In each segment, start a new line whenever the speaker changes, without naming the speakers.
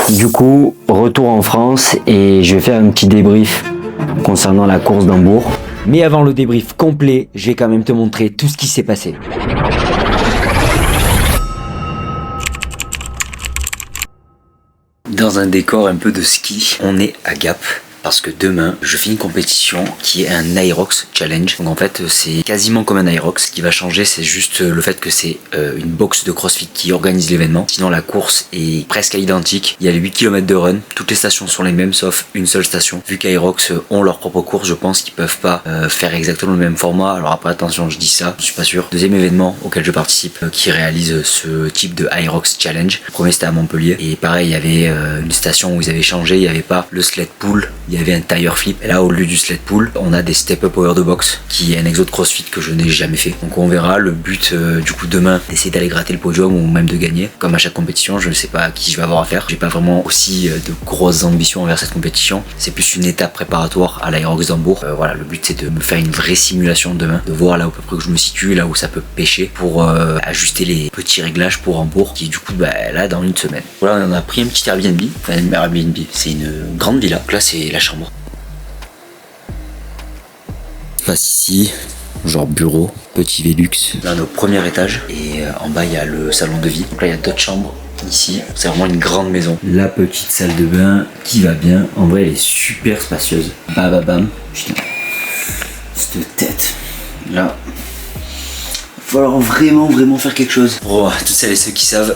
Du coup, retour en France et je vais faire un petit débrief concernant la course d'Hambourg. Mais avant le débrief complet, je vais quand même te montrer tout ce qui s'est passé. Dans un décor un peu de ski, on est à Gap. Parce que demain, je fais une compétition qui est un Aerox Challenge. Donc en fait, c'est quasiment comme un Aerox. Ce qui va changer, c'est juste le fait que c'est une box de CrossFit qui organise l'événement. Sinon, la course est presque identique. Il y a les 8 km de run. Toutes les stations sont les mêmes, sauf une seule station. Vu qu'Aerox ont leur propre course, je pense qu'ils peuvent pas faire exactement le même format. Alors après, attention, je dis ça, je suis pas sûr. Deuxième événement auquel je participe, qui réalise ce type de Aerox Challenge. Le premier, c'était à Montpellier. Et pareil, il y avait une station où ils avaient changé. Il n'y avait pas le sled pull. Il y avait un tire flip. Et là, au lieu du sled pull, on a des step up power de box, qui est un exo de CrossFit que je n'ai jamais fait. Donc on verra. Le but du coup demain, d'essayer d'aller gratter le podium ou même de gagner. Comme à chaque compétition, je ne sais pas qui je vais avoir à faire. J'ai pas vraiment aussi de grosses ambitions envers cette compétition. C'est plus une étape préparatoire à l'Aerox d'Hambourg. Voilà, le but c'est de me faire une vraie simulation demain, de voir là où à peu près que je me situe, là où ça peut pêcher, pour ajuster les petits réglages pour Hambourg, qui est du coup là dans une semaine. Voilà, on a pris un petit Airbnb. Enfin, un Airbnb, c'est une grande villa. Donc là, c'est la chambre. Passe ici, genre bureau, petit Velux. Là, on est au premier étage et en bas il y a le salon de vie. Donc là il y a d'autres chambres ici. C'est vraiment une grande maison. La petite salle de bain qui va bien. En vrai elle est super spacieuse. Bam. Putain. Cette tête. Là. Il va falloir vraiment faire quelque chose. Pour toutes celles et ceux qui savent,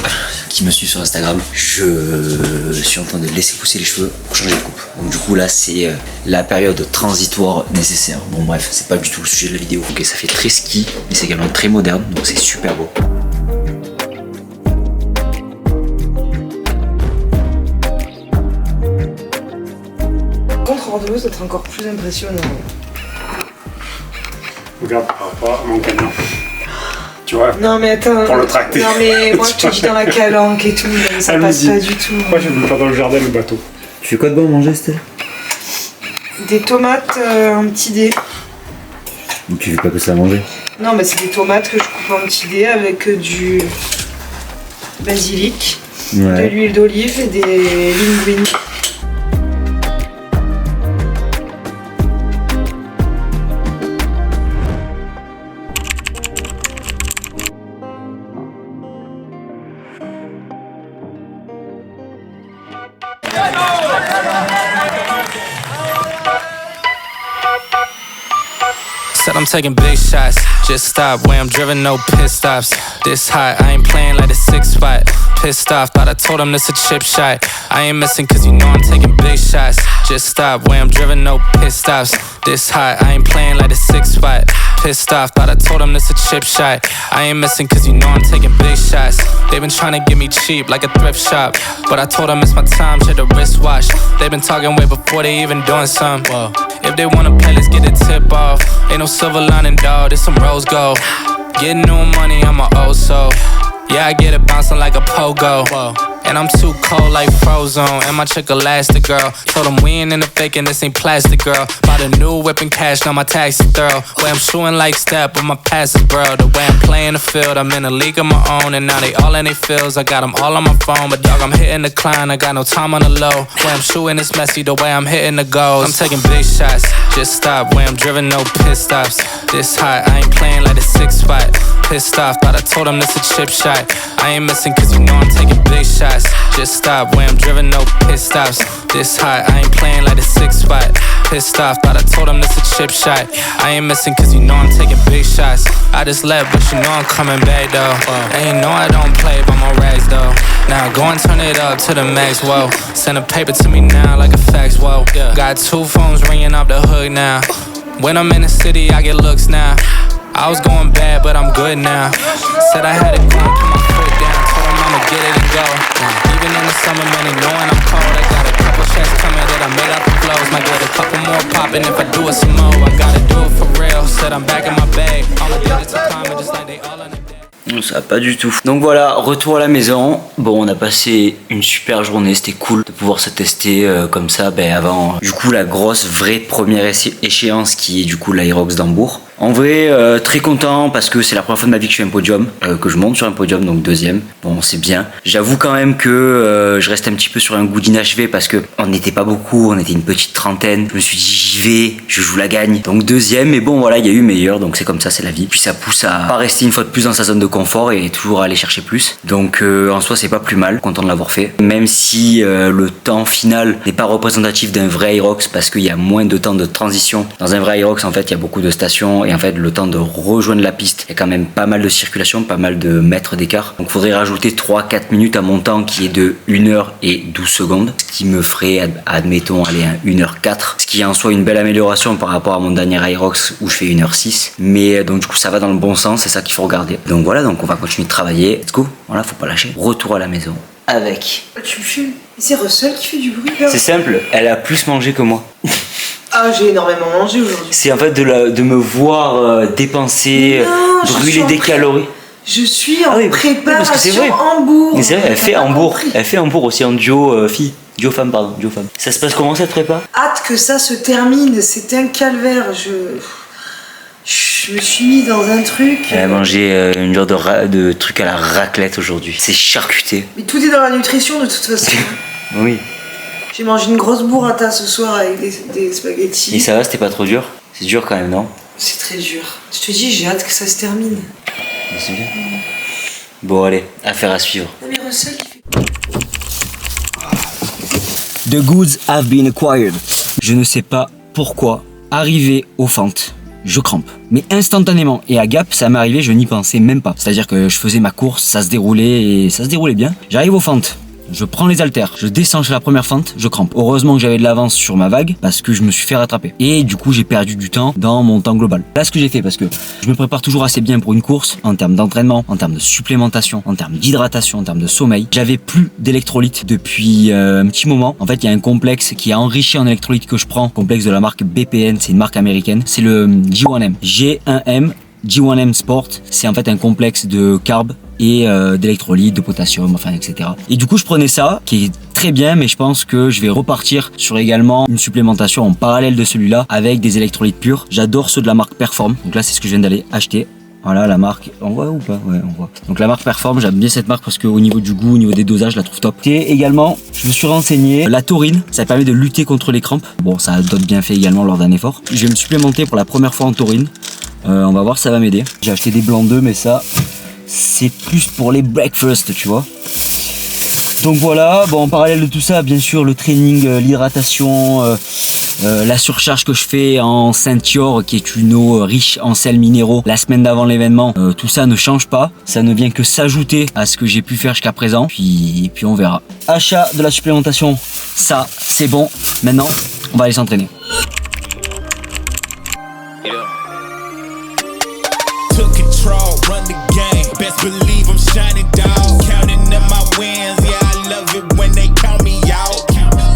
qui me suivent sur Instagram, je suis en train de laisser pousser les cheveux pour changer de coupe. Donc du coup là c'est la période transitoire nécessaire. Bon bref, c'est pas du tout le sujet de la vidéo. Ok, ça fait très ski, mais c'est également très moderne, donc c'est super beau.
Contre en deux, ça sera encore plus impressionnant.
Regarde par rapport à mon camion. Tu vois,
non mais attends,
pour le tracter.
Non mais moi je te dis dans la calanque et tout, ça passe pas du tout.
Pourquoi je ne mets pas dans le jardin le bateau?
Tu fais quoi de bon à manger, Estelle?
Des tomates en petits dés.
Donc tu fais pas que ça à manger?
Non mais c'est des tomates que je coupe en petits dés avec du basilic, de l'huile d'olive et des linguines.
Said I'm taking big shots, just stop where I'm driven, no pit stops. This hot, I ain't playing like a 6 spot. Pissed off, thought I told him this a chip shot. I ain't missing cause you know I'm taking big shots. Just stop where I'm driven, no pit stops. This hot, I ain't playing like a 6 spot. Pissed off, thought I told him this a chip shot. I ain't missing cause you know I'm taking big shots. They been trying to get me cheap like a thrift shop, but I told them it's my time, check the wristwatch. They been talking way before they even doing something. Whoa. If they wanna play, let's get a tip off. Ain't no silver lining, dawg, this some rose gold. Getting new money, I'm a old soul. Yeah, I get it bouncing like a pogo. Whoa. And I'm too cold like Frozone. And my chick elastic, girl. Told them we ain't in the faking, this ain't plastic, girl. Bought a new whip and cash, now my taxi thorough. Way I'm shooting like step, but my pass is bro. The way I'm playing the field, I'm in a league of my own. And now they all in they fields, I got them all on my phone. But dog, I'm hitting the climb, I got no time on the low. Way I'm shooting is messy, the way I'm hitting the goals. I'm taking big shots, just stop. Where I'm driven, no pit stops. This hot, I ain't playing like a 6 spot. Pissed off, thought I told him this a chip shot. I ain't missing cause you know I'm taking big shots. Just stop where I'm driven, no pit stops. This hot, I ain't playing like a 6 spot. Pissed off, thought I told him this a chip shot. I ain't missing cause you know I'm taking big shots. I just left, but you know I'm coming back though. And you know I don't play by my rags though. Now go and turn it up to the max, whoa. Send a paper to me now like a fax, whoa. Got 2 phones ringing off the hook now. When I'm in the city, I get looks now. I was going bad, but I'm good now. Said I had to go and put my foot down. Told him I'ma get it and go. Even in the summer, man, they knowing I'm cold. I got a couple shots coming that I made out the flows. Might get a couple more popping if I do it some more. I gotta do it for real. Said I'm back in my bag. All I did is to climb it just like they all in the day.
Ça va pas du tout. Donc voilà, retour à la maison. Bon, on a passé une super journée, c'était cool de pouvoir se tester comme ça avant du coup la grosse vraie première échéance qui est du coup l'Aerox d'Hambourg. En vrai, très content parce que c'est la première fois de ma vie que je fais un podium, que je monte sur un podium, donc deuxième. Bon, c'est bien. J'avoue quand même que je reste un petit peu sur un goût d'inachevé parce que on n'était pas beaucoup, on était une petite trentaine. Je me suis dit j'y vais, je joue la gagne. Donc deuxième, mais bon voilà, il y a eu meilleur, donc c'est comme ça, c'est la vie. Puis ça pousse à pas rester une fois de plus dans sa zone de confort et toujours aller chercher plus. Donc en soi, c'est pas plus mal, content de l'avoir fait. Même si le temps final n'est pas représentatif d'un vrai Aerox parce qu'il y a moins de temps de transition. Dans un vrai Aerox, en fait, il y a beaucoup de stations. Et en fait, le temps de rejoindre la piste, il y a quand même pas mal de circulation, pas mal de mètres d'écart. Donc il faudrait rajouter 3-4 minutes à mon temps qui est de 1h12, ce qui me ferait, admettons, aller à 1h04, ce qui est en soi une belle amélioration par rapport à mon dernier Aerox où je fais 1h06. Mais donc du coup, ça va dans le bon sens, c'est ça qu'il faut regarder. Donc voilà, donc on va continuer de travailler. Let's go, voilà, faut pas lâcher. Retour à la maison avec...
Tu me fumes. C'est Russell qui fait du bruit là.
C'est simple, elle a plus mangé que moi.
Ah, j'ai énormément mangé aujourd'hui.
C'est en fait de me voir dépenser, brûler des calories.
Je suis en préparation
parce que c'est vrai.
Hambourg.
Mais c'est vrai, elle fait Hambourg aussi en duo fille. Duo femme, pardon, duo femme. Ça se passe comment cette prépa?
Hâte que ça se termine, c'était un calvaire. Je me suis mis dans un truc.
Elle a mangé une genre de truc à la raclette aujourd'hui. C'est charcuté.
Mais tout est dans la nutrition de toute façon.
Oui.
J'ai mangé une grosse burrata ce soir avec des spaghettis.
Et ça va, c'était pas trop dur? C'est dur quand même, non?
C'est très dur. Je te dis, j'ai hâte que ça se termine.
C'est bien. Bon, allez, affaire à suivre.
Non, mais Russell qui fait...
The goods have been acquired. Je ne sais pas pourquoi, arrivé aux fentes, je crampe. Mais instantanément. Et à Gap, ça m'est arrivé, je n'y pensais même pas. C'est-à-dire que je faisais ma course, ça se déroulait bien. J'arrive aux fentes. Je prends les haltères, je descends sur la première fente, je crampe. Heureusement que j'avais de l'avance sur ma vague parce que je me suis fait rattraper. Et du coup, j'ai perdu du temps dans mon temps global. Là, ce que j'ai fait, parce que je me prépare toujours assez bien pour une course en termes d'entraînement, en termes de supplémentation, en termes d'hydratation, en termes de sommeil. J'avais plus d'électrolytes depuis un petit moment. En fait, il y a un complexe qui est enrichi en électrolytes que je prends, complexe de la marque BPN, c'est une marque américaine. C'est le G1M. G1M, G1M Sport, c'est en fait un complexe de carbs et d'électrolytes, de potassium, enfin etc. Et du coup je prenais ça, qui est très bien, mais je pense que je vais repartir sur également une supplémentation en parallèle de celui-là avec des électrolytes purs. J'adore ceux de la marque Perform, donc là c'est ce que je viens d'aller acheter. Voilà la marque, on voit ou pas? Ouais, on voit. Donc la marque Perform, j'aime bien cette marque parce qu'au niveau du goût, au niveau des dosages, je la trouve top. Et également, je me suis renseigné, la taurine, ça permet de lutter contre les crampes. Bon, ça a d'autres bienfaits également lors d'un effort. Je vais me supplémenter pour la première fois en taurine. On va voir si ça va m'aider. J'ai acheté des blancs d'œufs, mais ça, c'est plus pour les breakfasts, tu vois. Donc voilà, bon, en parallèle de tout ça, bien sûr, le training, l'hydratation, la surcharge que je fais en Saint-Thior, qui est une eau riche en sels minéraux la semaine d'avant l'événement, tout ça ne change pas, ça ne vient que s'ajouter à ce que j'ai pu faire jusqu'à présent, puis on verra. Achat de la supplémentation, ça c'est bon, maintenant on va aller s'entraîner.
Took control, run the game. Best believe I'm shining, dog. Counting up my wins, yeah, I love it when they count me out.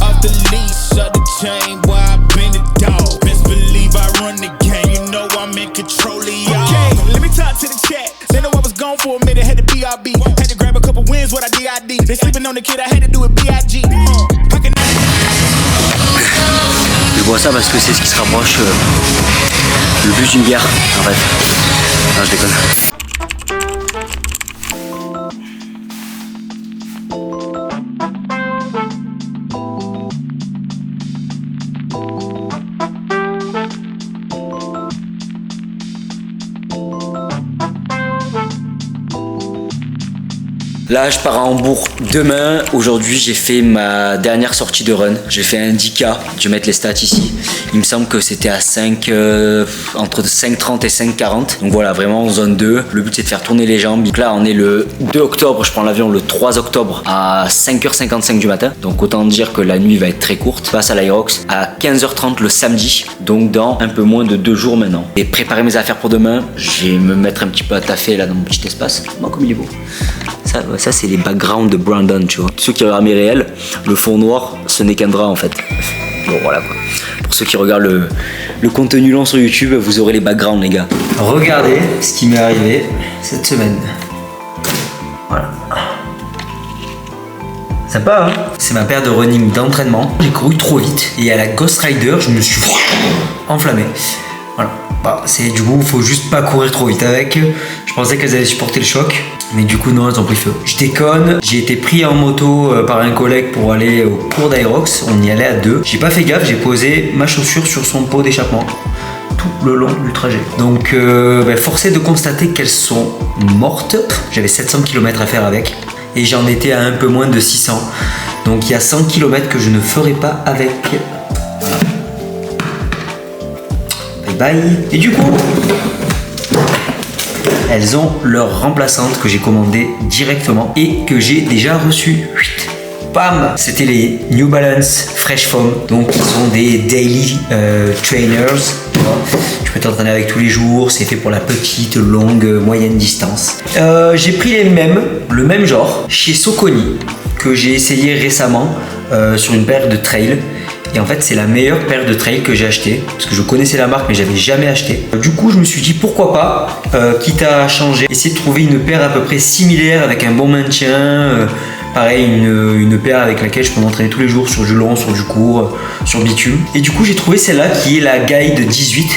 Off the leash, of the chain, boy, I've been a dog. Best believe I run the game, you know I'm in control of y'all. Okay, let me talk to the chat. They know I was gone for a minute, had to BRB. Had to grab a couple wins, what I did. They sleeping on the kid, I had to do it B.I.G.
Je bois ça parce que c'est ce qui se rapproche le plus d'une bière en fait. Non, je déconne. Là, je pars à Hambourg demain. Aujourd'hui, j'ai fait ma dernière sortie de run. J'ai fait un 10K. Je vais mettre les stats ici. Il me semble que c'était à 5, entre 5,30 et 5,40. Donc voilà, vraiment en zone 2. Le but, c'est de faire tourner les jambes. Donc là, on est le 2 octobre. Je prends l'avion le 3 octobre à 5h55 du matin. Donc autant dire que la nuit va être très courte. Je passe à l'Aerox à 15h30 le samedi. Donc dans un peu moins de 2 jours maintenant. Et préparer mes affaires pour demain. Je vais me mettre un petit peu à taffer là dans mon petit espace. Bon, comme il est beau. Ça c'est les backgrounds de Brandon, tu vois. Ceux qui regardent mes réels, le fond noir, ce n'est qu'un drap en fait. Bon voilà quoi. Pour ceux qui regardent le contenu long sur YouTube, vous aurez les backgrounds les gars. Regardez ce qui m'est arrivé cette semaine. Voilà. Sympa hein. C'est ma paire de running d'entraînement. J'ai couru trop vite et à la Ghost Rider, je me suis enflammé. Voilà. Bah, c'est du coup, faut juste pas courir trop vite avec. Je pensais qu'elles allaient supporter le choc, mais du coup non, elles ont pris feu. Je déconne. J'ai été pris en moto par un collègue pour aller au cours d'Aerox. On y allait à 2. J'ai pas fait gaffe. J'ai posé ma chaussure sur son pot d'échappement tout le long du trajet. Donc, forcé de constater qu'elles sont mortes. J'avais 700 km à faire avec, et j'en étais à un peu moins de 600. Donc, il y a 100 km que je ne ferai pas avec. Voilà. Bye. Et du coup, elles ont leur remplaçante que j'ai commandée directement et que j'ai déjà reçue. Bam! C'était les New Balance Fresh Foam. Donc ils sont des daily trainers. Tu peux t'entraîner avec tous les jours. C'est fait pour la petite, longue, moyenne distance. J'ai pris le même genre chez Saucony que j'ai essayé récemment sur une paire de trail. Et en fait, c'est la meilleure paire de trail que j'ai acheté, parce que je connaissais la marque mais j'avais jamais acheté. Du coup, je me suis dit pourquoi pas, quitte à changer, essayer de trouver une paire à peu près similaire avec un bon maintien. Pareil, une paire avec laquelle je peux m'entraîner tous les jours sur du long, sur du court, sur bitume. Et du coup, j'ai trouvé celle-là qui est la Guide 18,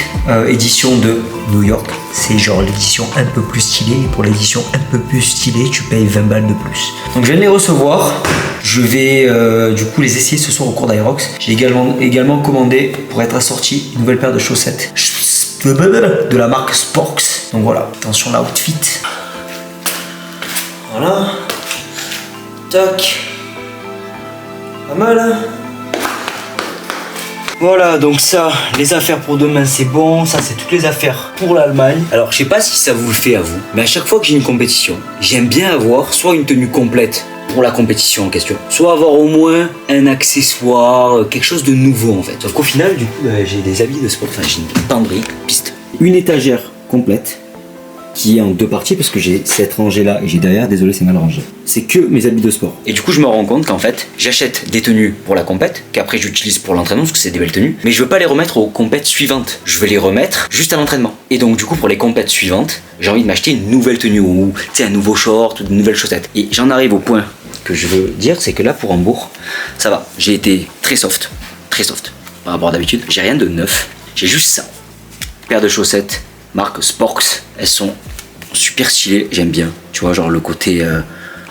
édition de New York. C'est genre l'édition un peu plus stylée. Et pour l'édition un peu plus stylée, tu payes 20 balles de plus. Donc je viens de les recevoir. Je vais du coup les essayer ce soir au cours d'Aerox. J'ai également commandé pour être assorti une nouvelle paire de chaussettes de la marque Sporks. Donc voilà, attention l'outfit. Voilà. Tac. Pas mal, hein? Voilà, donc ça, les affaires pour demain, c'est bon. Ça, c'est toutes les affaires pour l'Allemagne. Alors, je sais pas si ça vous le fait à vous, mais à chaque fois que j'ai une compétition, j'aime bien avoir soit une tenue complète pour la compétition en question, soit avoir au moins un accessoire, quelque chose de nouveau en fait. Sauf qu'au final, du coup, j'ai des habits de sport. Enfin, j'ai une penderie, piste, une étagère complète qui est en 2 parties parce que j'ai cette rangée là et j'ai derrière, désolé c'est mal rangé. C'est que mes habits de sport. Et du coup je me rends compte qu'en fait j'achète des tenues pour la compète, qu'après j'utilise pour l'entraînement parce que c'est des belles tenues, mais je veux pas les remettre aux compètes suivantes. Je veux les remettre juste à l'entraînement. Et donc du coup pour les compètes suivantes, j'ai envie de m'acheter une nouvelle tenue ou un nouveau short ou de nouvelles chaussettes. Et j'en arrive au point que je veux dire, c'est que là pour Hambourg, ça va. J'ai été très soft par rapport à d'habitude. J'ai rien de neuf, j'ai juste ça. Paire de chaussettes, marque Sporks, elles sont super stylées, j'aime bien. Tu vois, genre le côté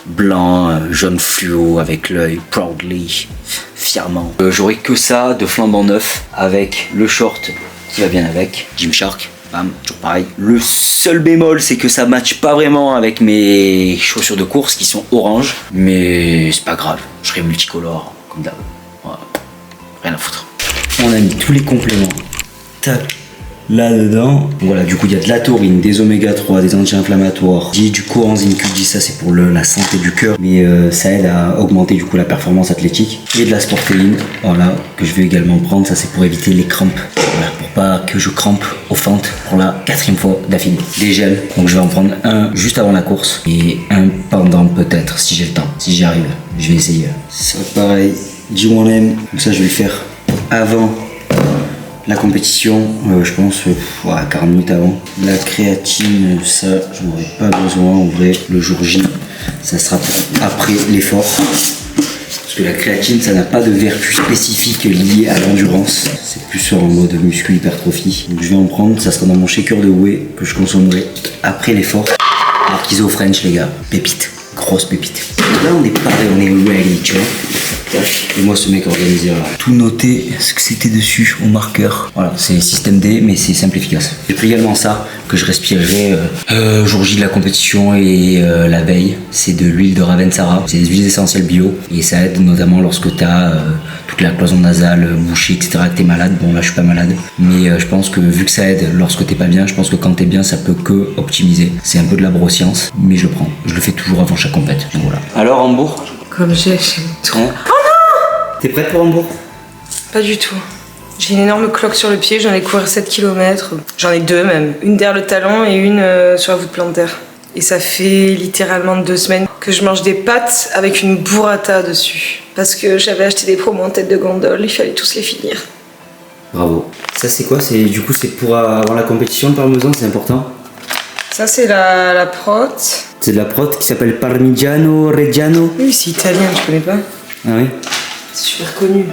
blanc, jaune fluo avec l'œil, proudly, fièrement. J'aurai que ça de flambant neuf avec le short qui va bien avec, Gymshark, bam, toujours pareil. Le seul bémol, c'est que ça matche pas vraiment avec mes chaussures de course qui sont orange, mais c'est pas grave, je serai multicolore comme d'hab. Voilà. Rien à foutre. On a mis tous les compléments. Tac. Là-dedans, voilà, du coup, il y a de la taurine, des oméga 3, des anti-inflammatoires, du coenzyme Q10, ça c'est pour la santé du cœur, mais ça aide à augmenter du coup la performance athlétique, et de la sportéine, voilà, que je vais également prendre, ça c'est pour éviter les crampes, voilà, pour pas que je crampe aux fentes pour la 4e fois d'affilée. Des gels, donc je vais en prendre un juste avant la course, et un pendant peut-être, si j'ai le temps, si j'y arrive, je vais essayer. Ça pareil, G1M, donc ça je vais le faire avant la compétition, je pense 40 minutes avant. La créatine, ça, je n'en aurai pas besoin en vrai. Le jour J, ça sera après l'effort. Parce que la créatine, ça n'a pas de vertu spécifique liée à l'endurance. C'est plus en mode muscle hypertrophie. Donc je vais en prendre, ça sera dans mon shaker de whey que je consommerai après l'effort. Archiso French, les gars. Pépite. Grosse pépite. Là, on est pareil, on est ready, tu vois. Et moi, ce mec organisé, là. Tout noter ce que c'était dessus au marqueur. Voilà, c'est système D, mais c'est simple et efficace. J'ai pris également ça, que je respirerai jour J de la compétition et la veille. C'est de l'huile de Ravensara. C'est des huiles essentielles bio. Et ça aide notamment lorsque tu as toute la cloison nasale bouchée, etc., que tu es malade. Bon, là, je suis pas malade. Mais je pense que vu que ça aide lorsque t'es pas bien, je pense que quand t'es bien, ça peut que optimiser. C'est un peu de la neuroscience, mais je le prends. Je le fais toujours avant chaque compète. Donc voilà. Alors, Hambourg?
Comme j'aime trop.
Hein? T'es prête pour Hambourg?
Pas du tout. J'ai une énorme cloque sur le pied, j'en ai couru 7 km. J'en ai 2 même. Une derrière le talon et une sur la voûte plantaire. Et ça fait littéralement 2 semaines que je mange des pâtes avec une burrata dessus. Parce que j'avais acheté des promos en tête de gondole, il fallait tous les finir.
Bravo. Ça c'est quoi? Du coup c'est pour avant la compétition, le parmesan, c'est important?
Ça c'est la prot.
C'est de la prot qui s'appelle Parmigiano Reggiano.
Oui, c'est italien, tu connais pas?
Ah oui?
C'est super connu.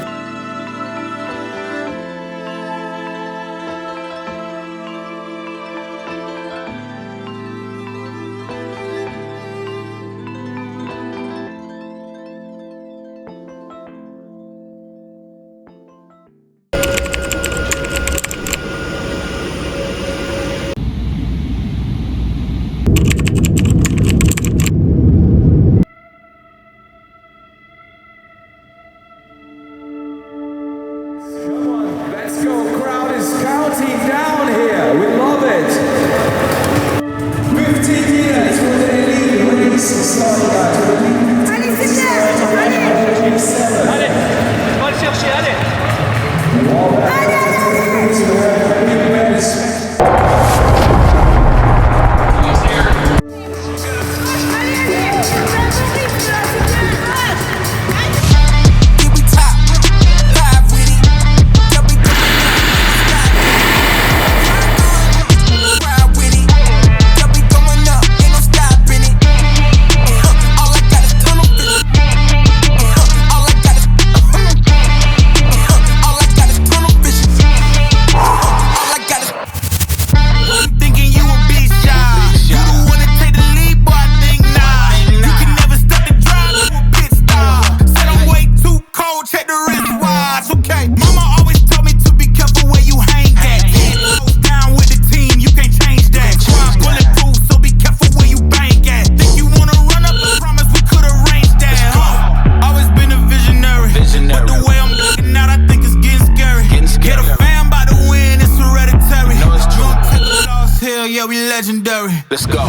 Yeah, we legendary. Let's go.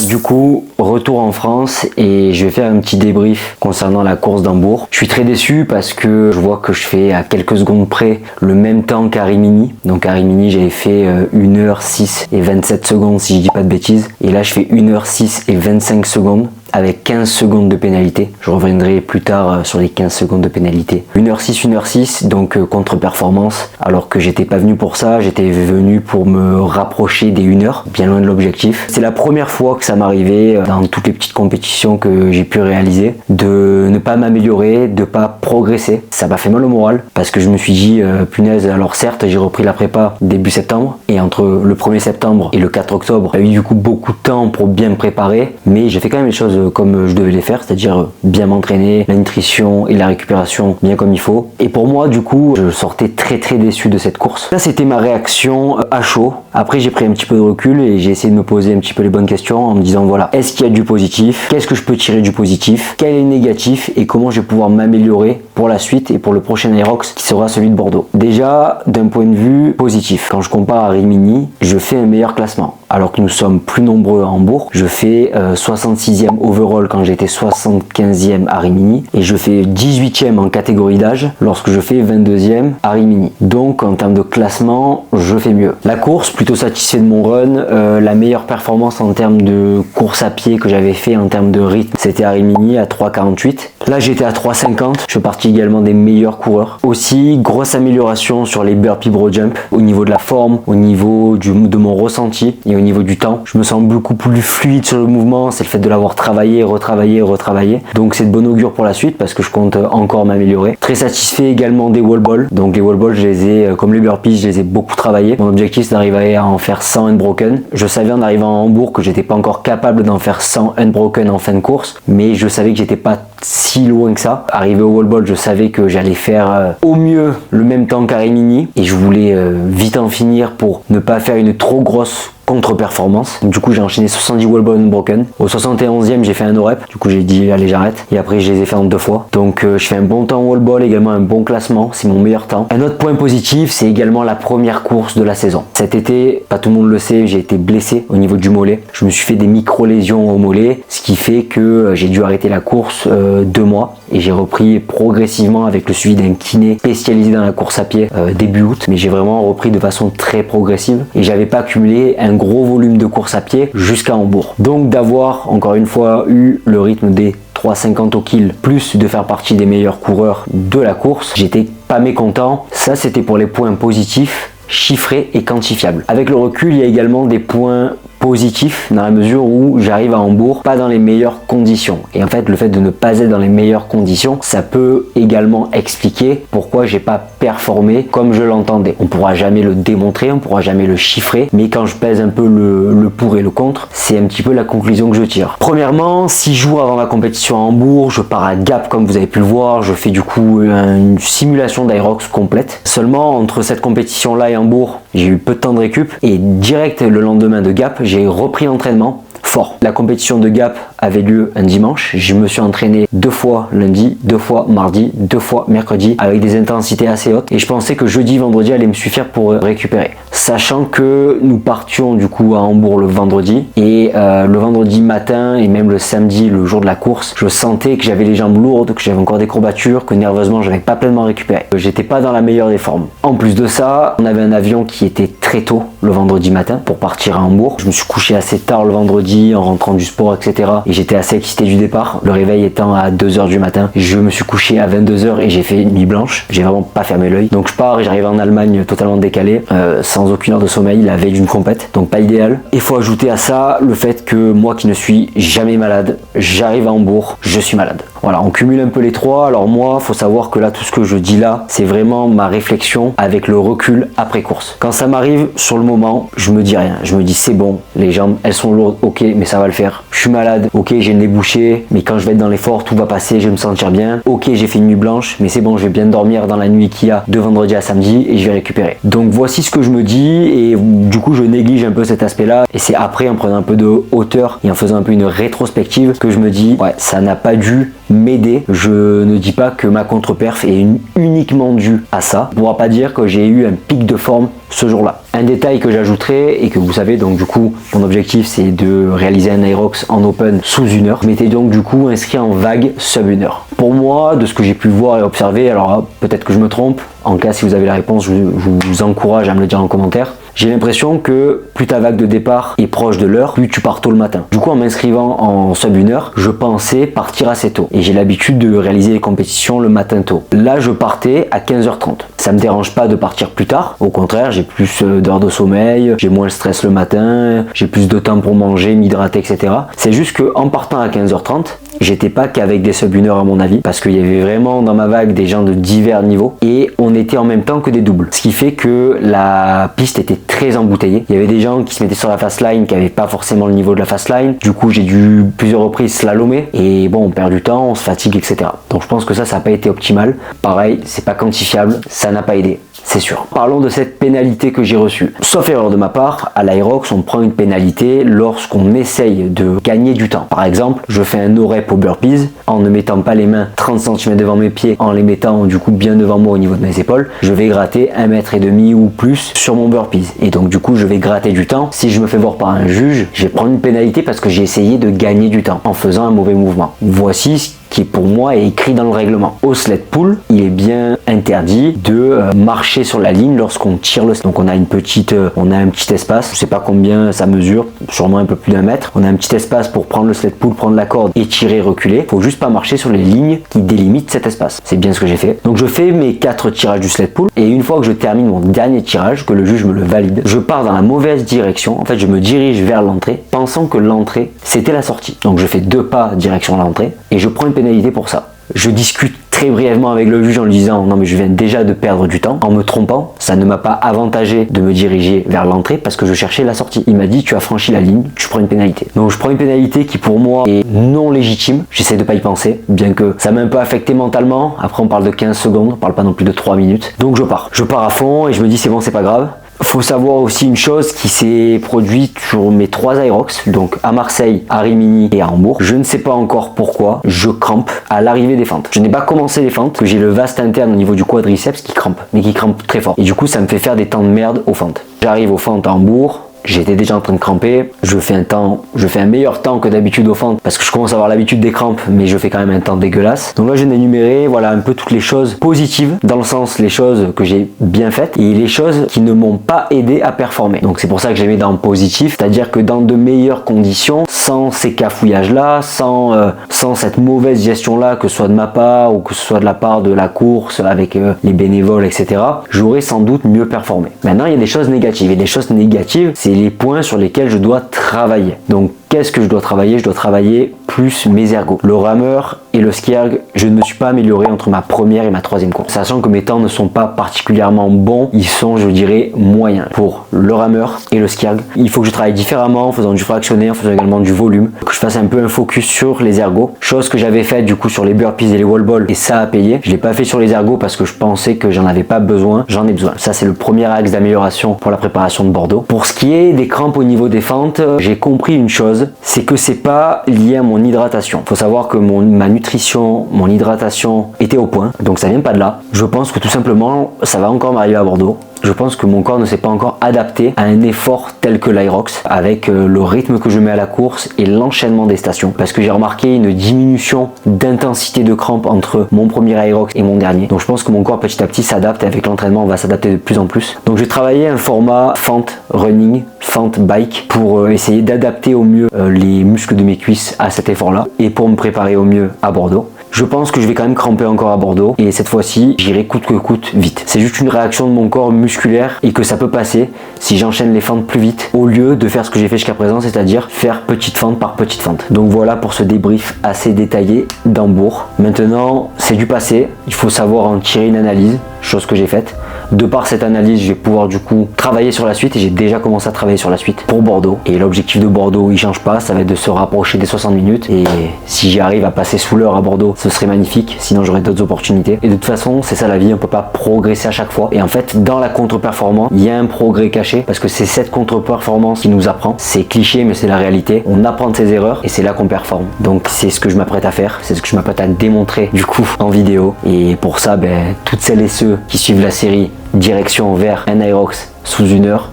Du coup, retour en France et je vais faire un petit débrief concernant la course d'Hambourg. Je suis très déçu parce que je vois que je fais à quelques secondes près le même temps qu'Arimini. Donc Arimini, j'avais fait 1h06 et 27 secondes si je dis pas de bêtises. Et là, je fais 1h06 et 25 secondes. Avec 15 secondes de pénalité. Je reviendrai plus tard sur les 15 secondes de pénalité. 1h06, donc contre-performance. Alors que j'étais pas venu pour ça, j'étais venu pour me rapprocher des 1h, bien loin de l'objectif. C'est la première fois que ça m'arrivait dans toutes les petites compétitions que j'ai pu réaliser, de ne pas m'améliorer, de pas progresser. Ça m'a fait mal au moral parce que je me suis dit, punaise, alors certes, j'ai repris la prépa début septembre et entre le 1er septembre et le 4 octobre, j'ai eu du coup beaucoup de temps pour bien me préparer, mais j'ai fait quand même les choses comme je devais les faire, c'est-à-dire bien m'entraîner, la nutrition et la récupération bien comme il faut. Et pour moi, du coup, je sortais très déçu de cette course. Ça, c'était ma réaction à chaud. Après, j'ai pris un petit peu de recul et j'ai essayé de me poser un petit peu les bonnes questions en me disant, voilà, est-ce qu'il y a du positif? Qu'est-ce que je peux tirer du positif? Quel est le négatif? Et comment je vais pouvoir m'améliorer pour la suite et pour le prochain Aerox qui sera celui de Bordeaux? Déjà, d'un point de vue positif, quand je compare à Rimini, je fais un meilleur classement. Alors que nous sommes plus nombreux à Hambourg, je fais 66e overall quand j'étais 75e à Rimini et je fais 18e en catégorie d'âge lorsque je fais 22e à Rimini. Donc en termes de classement, je fais mieux. La course, plutôt satisfait de mon run. La meilleure performance en termes de course à pied que j'avais fait en termes de rythme, c'était à Rimini à 3,48. Là j'étais à 3,50. Je fais partie également des meilleurs coureurs. Aussi, grosse amélioration sur les burpee bro jump au niveau de la forme, au niveau de mon ressenti et au niveau du temps. Je me sens beaucoup plus fluide sur le mouvement, c'est le fait de l'avoir travaillé, retravaillé. Donc c'est de bon augure pour la suite parce que je compte encore m'améliorer. Très satisfait également des wall balls. Donc les wall balls, je les ai, comme les burpees, je les ai beaucoup travaillé. Mon objectif c'est d'arriver à en faire 100 unbroken. Je savais en arrivant à Hambourg que j'étais pas encore capable d'en faire 100 unbroken en fin de course, mais je savais que j'étais pas si loin que ça. Arrivé au wall ball, je savais que j'allais faire au mieux le même temps qu'Arimini et je voulais vite en finir pour ne pas faire une trop grosse contre-performance. Du coup, j'ai enchaîné 70 wall balls unbroken. Au 71e, j'ai fait un no-rep. Du coup, j'ai dit allez, j'arrête. Et après, je les ai fait en 2 fois. Donc, je fais un bon temps wall ball, également un bon classement. C'est mon meilleur temps. Un autre point positif, c'est également la première course de la saison. Cet été, pas tout le monde le sait, j'ai été blessé au niveau du mollet. Je me suis fait des micro-lésions au mollet, ce qui fait que j'ai dû arrêter la course 2 mois. Et j'ai repris progressivement avec le suivi d'un kiné spécialisé dans la course à pied début août. Mais j'ai vraiment repris de façon très progressive. Et j'avais pas accumulé un gros volume de course à pied jusqu'à Hambourg. Donc d'avoir encore une fois eu le rythme des 3,50 au kill, plus de faire partie des meilleurs coureurs de la course, j'étais pas mécontent. Ça c'était pour les points positifs, chiffrés et quantifiables. Avec le recul, il y a également des points positif dans la mesure où j'arrive à Hambourg pas dans les meilleures conditions. Et en fait, le fait de ne pas être dans les meilleures conditions, ça peut également expliquer pourquoi j'ai pas performé comme je l'entendais. On pourra jamais le démontrer, on pourra jamais le chiffrer, mais quand je pèse un peu le pour et le contre, c'est un petit peu la conclusion que je tire. Premièrement, 6 jours avant la compétition à Hambourg, je pars à Gap comme vous avez pu le voir, je fais du coup une simulation d'Aerox complète. Seulement, entre cette compétition là et Hambourg, j'ai eu peu de temps de récup et direct le lendemain de Gap, j'ai repris l'entraînement fort. La compétition de Gap avait lieu un dimanche. Je me suis entraîné 2 fois lundi, 2 fois mardi, 2 fois mercredi avec des intensités assez hautes. Et je pensais que jeudi, vendredi allait me suffire pour récupérer. Sachant que nous partions du coup à Hambourg le vendredi. Et le vendredi matin et même le samedi, le jour de la course, je sentais que j'avais les jambes lourdes, que j'avais encore des courbatures, que nerveusement j'avais pas pleinement récupéré. J'étais pas dans la meilleure des formes. En plus de ça, on avait un avion qui était très tôt le vendredi matin pour partir à Hambourg. Je me suis couché assez tard le vendredi en rentrant du sport, etc. Et j'étais assez excité du départ. Le réveil étant à 2h du matin. Je me suis couché à 22h et j'ai fait une nuit blanche. J'ai vraiment pas fermé l'œil. Donc je pars et j'arrive en Allemagne totalement décalé, sans aucune heure de sommeil, la veille d'une compète. Donc pas idéal. Il faut ajouter à ça le fait que moi qui ne suis jamais malade, j'arrive à Hambourg, je suis malade. Voilà, on cumule un peu les trois. Alors moi, faut savoir que là, tout ce que je dis là, c'est vraiment ma réflexion avec le recul après course. Quand ça m'arrive sur le moment, je me dis rien. Je me dis c'est bon, les jambes, elles sont lourdes, ok, mais ça va le faire. Je suis malade, ok, j'ai le nez bouché, mais quand je vais être dans l'effort, tout va passer, je vais me sentir bien. Ok, j'ai fait une nuit blanche, mais c'est bon, je vais bien dormir dans la nuit qu'il y a de vendredi à samedi et je vais récupérer. Donc voici ce que je me dis et du coup, je néglige un peu cet aspect-là. Et c'est après, en prenant un peu de hauteur et en faisant un peu une rétrospective, que je me dis, ouais, ça n'a pas dû m'aider. Je ne dis pas que ma contre-perf est uniquement due à ça. On ne pourra pas dire que j'ai eu un pic de forme ce jour-là. Un détail que j'ajouterai et que vous savez, donc du coup mon objectif c'est de réaliser un Aerox en open sous 1 heure. Je m'étais donc du coup inscrit en vague sub 1 heure. Pour moi, de ce que j'ai pu voir et observer, alors peut-être que je me trompe, en cas si vous avez la réponse, je vous encourage à me le dire en commentaire. J'ai l'impression que plus ta vague de départ est proche de l'heure, plus tu pars tôt le matin. Du coup, en m'inscrivant en sub 1 heure, je pensais partir assez tôt. Et j'ai l'habitude de réaliser les compétitions le matin tôt. Là, je partais à 15h30. Ça me dérange pas de partir plus tard. Au contraire, j'ai plus d'heures de sommeil, j'ai moins le stress le matin, j'ai plus de temps pour manger, m'hydrater, etc. C'est juste que en partant à 15h30, j'étais pas qu'avec des sub 1 heure à mon avis, parce qu'il y avait vraiment dans ma vague des gens de divers niveaux et on était en même temps que des doubles. Ce qui fait que la piste était très embouteillée. Il y avait des gens qui se mettaient sur la fast line qui n'avaient pas forcément le niveau de la fast line. Du coup, j'ai dû plusieurs reprises slalomer et bon, on perd du temps, on se fatigue, etc. Donc je pense que ça n'a pas été optimal. Pareil, c'est pas quantifiable, ça n'a pas aidé. C'est sûr. Parlons de cette pénalité que j'ai reçue. Sauf erreur de ma part, à l'Aerox, on prend une pénalité lorsqu'on essaye de gagner du temps. Par exemple, je fais un no rep au burpees en ne mettant pas les mains 30 cm devant mes pieds, en les mettant du coup bien devant moi au niveau de mes épaules. Je vais gratter 1,5 m ou plus sur mon burpees. Et donc du coup, je vais gratter du temps. Si je me fais voir par un juge, je vais prendre une pénalité parce que j'ai essayé de gagner du temps en faisant un mauvais mouvement. Voici ce qui pour moi est écrit dans le règlement. Au sled pull, il est bien interdit de marcher sur la ligne lorsqu'on tire le sled. Donc on a un petit espace, je sais pas combien ça mesure, sûrement un peu plus d'1 mètre. On a un petit espace pour prendre le sled pull, prendre la corde et tirer, reculer. Faut juste pas marcher sur les lignes qui délimitent cet espace. C'est bien ce que j'ai fait. Donc je fais mes 4 tirages du sled pull et une fois que je termine mon dernier tirage, que le juge me le valide, je pars dans la mauvaise direction. En fait, je me dirige vers l'entrée, pensant que l'entrée c'était la sortie. Donc je fais 2 pas direction l'entrée et je prends une pénalité pour ça. Je discute très brièvement avec le juge en lui disant non mais je viens déjà de perdre du temps en me trompant, ça ne m'a pas avantagé de me diriger vers l'entrée parce que je cherchais la sortie. Il m'a dit tu as franchi la ligne, tu prends une pénalité. Donc je prends une pénalité qui pour moi est non légitime, j'essaie de pas y penser, bien que ça m'a un peu affecté mentalement. Après on parle de 15 secondes, on parle pas non plus de 3 minutes. Donc je pars à fond et je me dis c'est bon, c'est pas grave. Faut savoir aussi une chose qui s'est produite sur mes 3 Aerox, donc à Marseille, à Rimini et à Hambourg. Je ne sais pas encore pourquoi, je crampe à l'arrivée des fentes. Je n'ai pas commencé les fentes, que j'ai le vaste interne au niveau du quadriceps qui crampe, mais qui crampe très fort. Et du coup, ça me fait faire des temps de merde aux fentes. J'arrive aux fentes à Hambourg. J'étais déjà en train de cramper, je fais un meilleur temps que d'habitude aux fentes parce que je commence à avoir l'habitude des crampes, mais je fais quand même un temps dégueulasse. Donc là je viens d'énumérer voilà un peu toutes les choses positives, dans le sens les choses que j'ai bien faites et les choses qui ne m'ont pas aidé à performer. Donc c'est pour ça que j'ai mis dans positif, c'est-à-dire que dans de meilleures conditions, sans ces cafouillages là, sans cette mauvaise gestion là, que ce soit de ma part ou que ce soit de la part de la course avec les bénévoles, etc., j'aurais sans doute mieux performé. Maintenant il y a des choses négatives et les choses négatives c'est les points sur lesquels je dois travailler. Donc qu'est-ce que je dois travailler? Je dois travailler plus mes ergos. Le rameur et le skierg, je ne me suis pas amélioré entre ma première et ma 3e course. Sachant que mes temps ne sont pas particulièrement bons, ils sont, je dirais, moyens. Pour le rameur et le skierg, il faut que je travaille différemment en faisant du fractionné, en faisant également du volume, que je fasse un peu un focus sur les ergos. Chose que j'avais faite du coup sur les burpees et les wall balls et ça a payé. Je l'ai pas fait sur les ergos parce que je pensais que j'en avais pas besoin. J'en ai besoin. Ça c'est le premier axe d'amélioration pour la préparation de Bordeaux. Pour ce qui est des crampes au niveau des fentes, j'ai compris une chose,
chose, c'est que c'est pas lié à mon hydratation. Faut savoir que ma nutrition, mon hydratation était au point, donc ça vient pas de là. Je pense que tout simplement, ça va encore m'arriver à Bordeaux. Je pense que mon corps ne s'est pas encore adapté à un effort tel que l'Aerox, avec le rythme que je mets à la course et l'enchaînement des stations. Parce que j'ai remarqué une diminution d'intensité de crampes entre mon premier Aerox et mon dernier. Donc je pense que mon corps petit à petit s'adapte et avec l'entraînement on va s'adapter de plus en plus. Donc je vais travailler un format fente running, fente bike pour essayer d'adapter au mieux les muscles de mes cuisses à cet effort-là et pour me préparer au mieux à Bordeaux. Je pense que je vais quand même cramper encore à Bordeaux et cette fois-ci j'irai coûte que coûte vite. C'est juste une réaction de mon corps musculaire et que ça peut passer si j'enchaîne les fentes plus vite au lieu de faire ce que j'ai fait jusqu'à présent, c'est-à-dire faire petite fente par petite fente. Donc voilà pour ce débrief assez détaillé d'Hambourg. Maintenant c'est du passé, il faut savoir en tirer une analyse, chose que j'ai faite. De par cette analyse, je vais pouvoir du coup travailler sur la suite et j'ai déjà commencé à travailler sur la suite pour Bordeaux. Et l'objectif de Bordeaux, il change pas, ça va être de se rapprocher des 60 minutes. Et si j'y arrive à passer sous l'heure à Bordeaux, ce serait magnifique. Sinon, j'aurai d'autres opportunités. Et de toute façon, c'est ça la vie, on peut pas progresser à chaque fois. Et en fait, dans la contre-performance, il y a un progrès caché parce que c'est cette contre-performance qui nous apprend. C'est cliché, mais c'est la réalité. On apprend de ses erreurs et c'est là qu'on performe. Donc, c'est ce que je m'apprête à faire. C'est ce que je m'apprête à démontrer du coup en vidéo. Et pour ça, toutes celles et ceux qui suivent la série direction vers un Aerox sous 1 heure,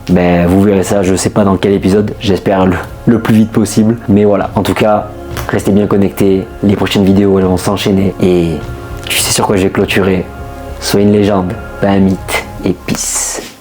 vous verrez ça, je sais pas dans quel épisode, j'espère le plus vite possible, mais voilà, en tout cas restez bien connectés, les prochaines vidéos elles vont s'enchaîner et tu sais sur quoi je vais clôturer. Sois une légende, pas un mythe, et peace.